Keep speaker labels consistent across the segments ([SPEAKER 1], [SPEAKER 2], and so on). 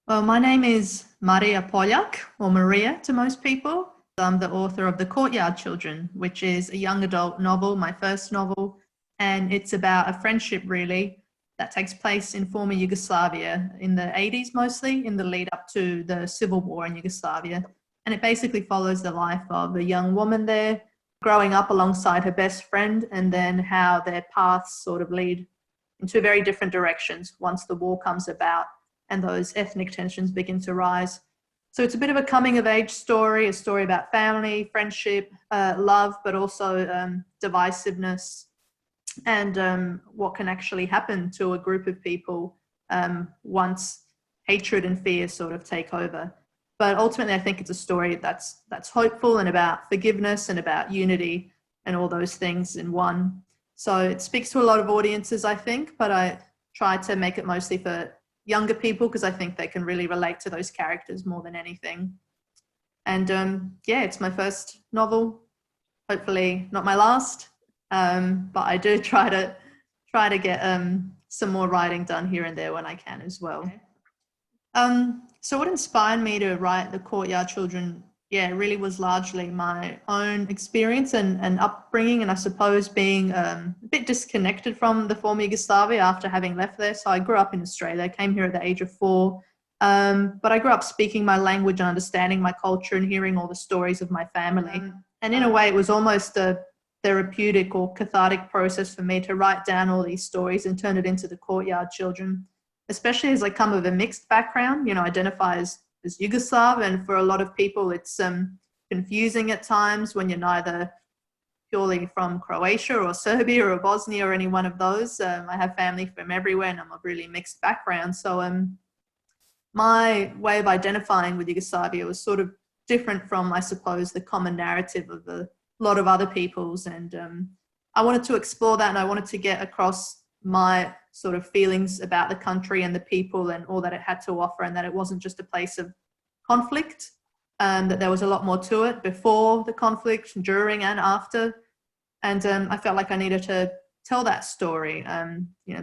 [SPEAKER 1] Well, my name is Marija Poljak, or Maria to most people. I'm the author of The Courtyard Children, which is a young adult novel, my first novel, and it's about a friendship really that takes place in former Yugoslavia in the 80s mostly, in the lead up to the civil war in Yugoslavia. And it basically follows the life of a young woman there growing up alongside her best friend, and then how their paths sort of lead in two very different directions once the war comes about and those ethnic tensions begin to rise. So it's a bit of a coming of age story, a story about family, friendship, love, but also divisiveness and what can actually happen to a group of people once hatred and fear sort of take over. But ultimately, I think it's a story that's hopeful and about forgiveness and about unity and all those things in one. So it speaks to a lot of audiences, I think, but I try to make it mostly for younger people because I think they can really relate to those characters more than anything. And yeah, it's my first novel, hopefully not my last, but I do try to get some more writing done here and there when I can as well. So what inspired me to write The Courtyard Children, yeah, it really was largely my own experience and upbringing, and I suppose being a bit disconnected from the former Yugoslavia after having left there. So I grew up in Australia, came here at the age of 4, but I grew up speaking my language and understanding my culture and hearing all the stories of my family. And in a way, it was almost a therapeutic or cathartic process for me to write down all these stories and turn it into The Courtyard Children, especially as I come of a mixed background, identify as Yugoslav, and for a lot of people it's confusing at times when you're neither purely from Croatia or Serbia or Bosnia or any one of those. I have family from everywhere and I'm a really mixed background. So my way of identifying with Yugoslavia was sort of different from, I suppose, the common narrative of a lot of other people's. And I wanted to explore that, and I wanted to get across my sort of feelings about the country and the people and all that it had to offer, and that it wasn't just a place of conflict, that there was a lot more to it before the conflict, during and after. And I felt like I needed to tell that story,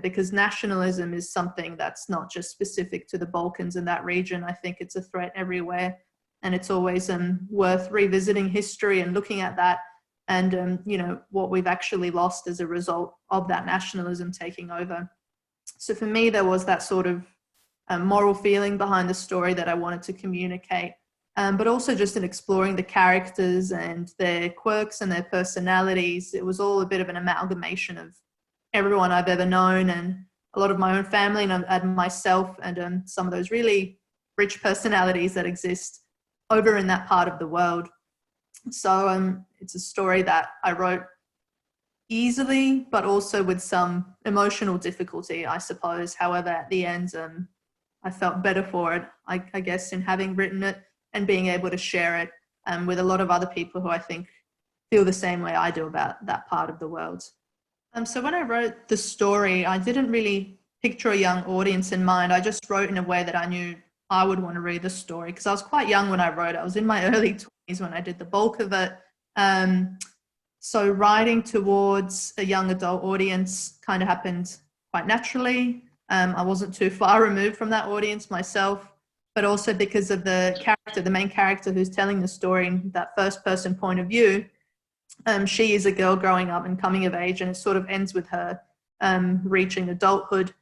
[SPEAKER 1] because nationalism is something that's not just specific to the Balkans and that region. I think it's a threat everywhere, and it's always worth revisiting history and looking at that and, what we've actually lost as a result of that nationalism taking over. So for me, there was that sort of moral feeling behind the story that I wanted to communicate, but also just in exploring the characters and their quirks and their personalities. It was all a bit of an amalgamation of everyone I've ever known and a lot of my own family and myself, and some of those really rich personalities that exist over in that part of the world. So it's a story that I wrote easily, but also with some emotional difficulty, I suppose. However, at the end, I felt better for it, I guess, in having written it and being able to share it with a lot of other people who I think feel the same way I do about that part of the world. So when I wrote the story, I didn't really picture a young audience in mind. I just wrote in a way that I knew I would want to read the story, because I was quite young when I wrote it. I was in my early 20s when I did the bulk of it. So writing towards a young adult audience kind of happened quite naturally. I wasn't too far removed from that audience myself, but also because of the character, the main character who's telling the story in that first person point of view. She is a girl growing up and coming of age, and it sort of ends with her reaching adulthood.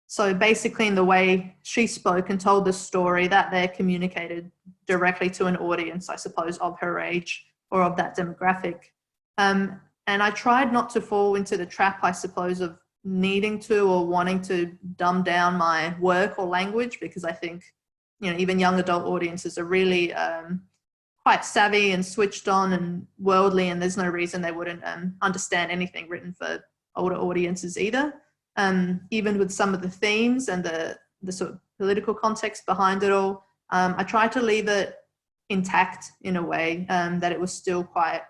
[SPEAKER 1] So basically, in the way she spoke and told the story, that they're communicated directly to an audience, I suppose, of her age or of that demographic. And I tried not to fall into the trap, I suppose, of needing to or wanting to dumb down my work or language, because I think, even young adult audiences are really quite savvy and switched on and worldly, and there's no reason they wouldn't understand anything written for older audiences either. Even with some of the themes and the sort of political context behind it all, I tried to leave it intact in a way that it was still quite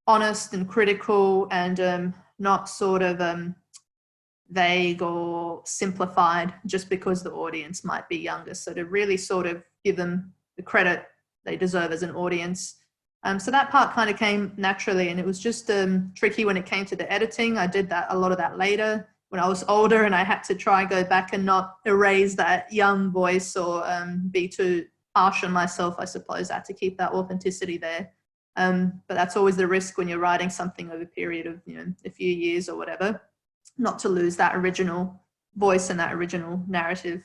[SPEAKER 1] honest and critical and not sort of vague or simplified just because the audience might be younger. So to really sort of give them the credit they deserve as an audience. So that part kind of came naturally, and it was just tricky when it came to the editing. I did a lot of that later when I was older and I had to try and go back and not erase that young voice or be too harsh on myself, I suppose. I had to keep that authenticity there. But that's always the risk when you're writing something over a period of, a few years or whatever, not to lose that original voice and that original narrative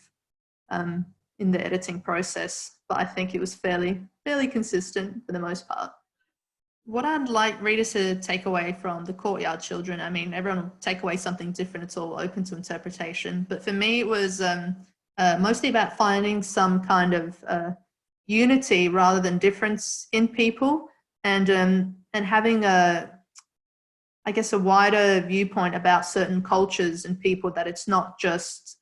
[SPEAKER 1] in the editing process. But I think it was fairly consistent for the most part. What I'd like readers to take away from the Courtyard Children, I mean, everyone will take away something different. It's all open to interpretation. But for me, it was mostly about finding some kind of unity rather than difference in people, and having a wider viewpoint about certain cultures and people, that it's not just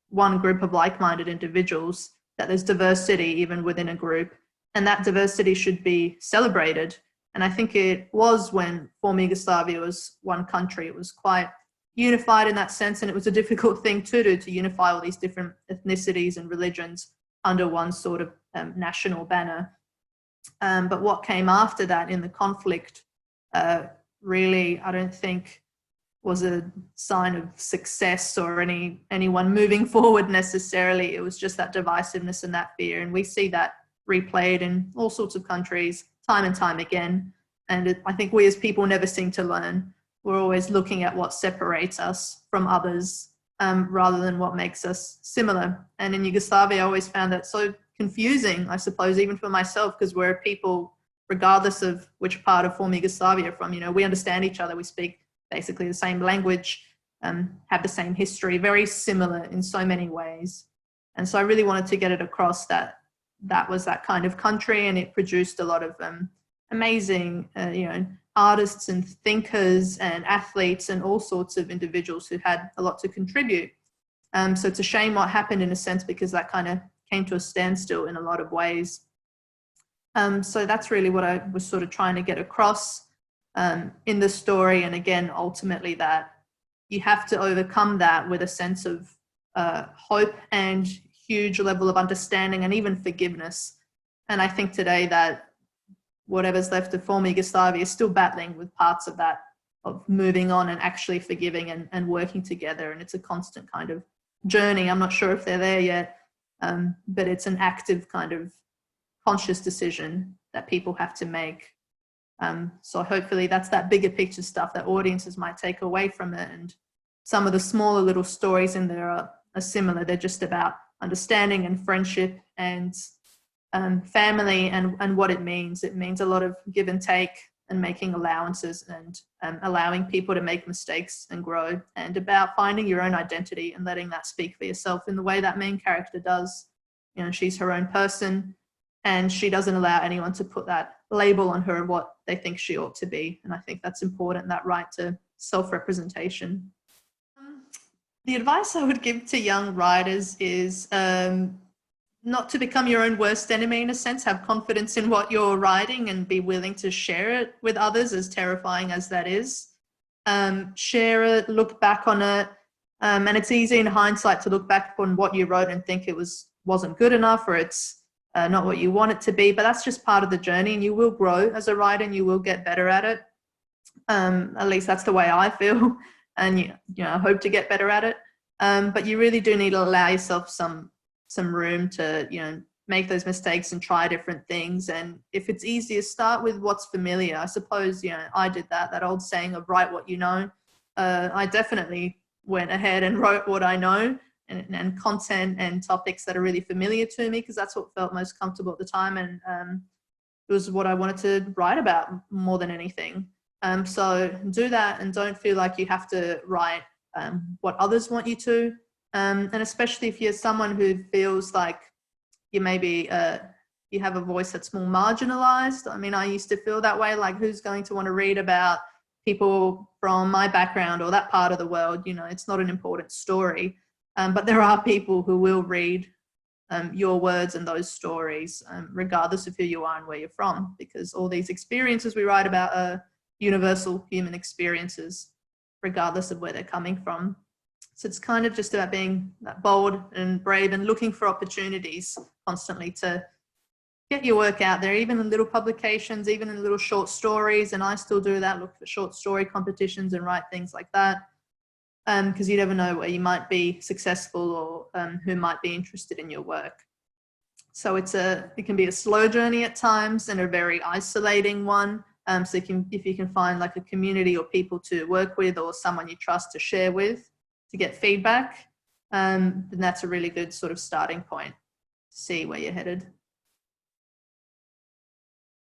[SPEAKER 1] one group of like-minded individuals, that there's diversity even within a group, and that diversity should be celebrated. And I think it was when former Yugoslavia was one country. It was quite unified in that sense, and it was a difficult thing to do, to unify all these different ethnicities and religions under one sort of national banner. But what came after that in the conflict really, I don't think, was a sign of success or anyone moving forward necessarily. It was just that divisiveness and that fear. And we see that replayed in all sorts of countries time and time again. And I think we as people never seem to learn. We're always looking at what separates us from others rather than what makes us similar. And in Yugoslavia, I always found that so confusing, I suppose, even for myself, because we're people, regardless of which part of former Yugoslavia you're from, we understand each other. We speak basically the same language, have the same history, very similar in so many ways. And so I really wanted to get it across that was that kind of country, and it produced a lot of amazing, artists and thinkers and athletes and all sorts of individuals who had a lot to contribute. So it's a shame what happened, in a sense, because that kind of came to a standstill in a lot of ways. So that's really what I was sort of trying to get across in the story. And again, ultimately, that you have to overcome that with a sense of hope and huge level of understanding and even forgiveness. And I think today that whatever's left of former Yugoslavia is still battling with parts of that, of moving on and actually forgiving and working together. And it's a constant kind of journey. I'm not sure if they're there yet, but it's an active kind of conscious decision that people have to make. So hopefully that's that bigger picture stuff that audiences might take away from it. And some of the smaller little stories in there are similar. They're just about understanding and friendship and family and what it means. It means a lot of give and take and making allowances and allowing people to make mistakes and grow, and about finding your own identity and letting that speak for yourself in the way that main character does. She's her own person, and she doesn't allow anyone to put that label on her of what they think she ought to be. And I think that's important, that right to self-representation. The advice I would give to young writers is not to become your own worst enemy, in a sense. Have confidence in what you're writing and be willing to share it with others, as terrifying as that is. Share it, look back on it. And it's easy in hindsight to look back on what you wrote and think it wasn't good enough, or it's not what you want it to be. But that's just part of the journey, and you will grow as a writer and you will get better at it. At least that's the way I feel. And I hope to get better at it. But you really do need to allow yourself some room to make those mistakes and try different things. And if it's easier, start with what's familiar. I suppose I did that old saying of write what you know. I definitely went ahead and wrote what I know and content and topics that are really familiar to me, because that's what felt most comfortable at the time, and it was what I wanted to write about more than anything. So do that, and don't feel like you have to write what others want you to. And especially if you're someone who feels like you maybe you have a voice that's more marginalized. I mean, I used to feel that way, like who's going to want to read about people from my background or that part of the world? It's not an important story. But there are people who will read your words and those stories, regardless of who you are and where you're from, because all these experiences we write about are universal human experiences, regardless of where they're coming from. So it's kind of just about being bold and brave and looking for opportunities constantly to get your work out there, even in little publications, even in little short stories. And I still do that, look for short story competitions and write things like that. because you never know where you might be successful or who might be interested in your work. So it can be a slow journey at times and a very isolating one. So if you can find like a community or people to work with or someone you trust to share with to get feedback, then that's a really good sort of starting point to see where you're headed.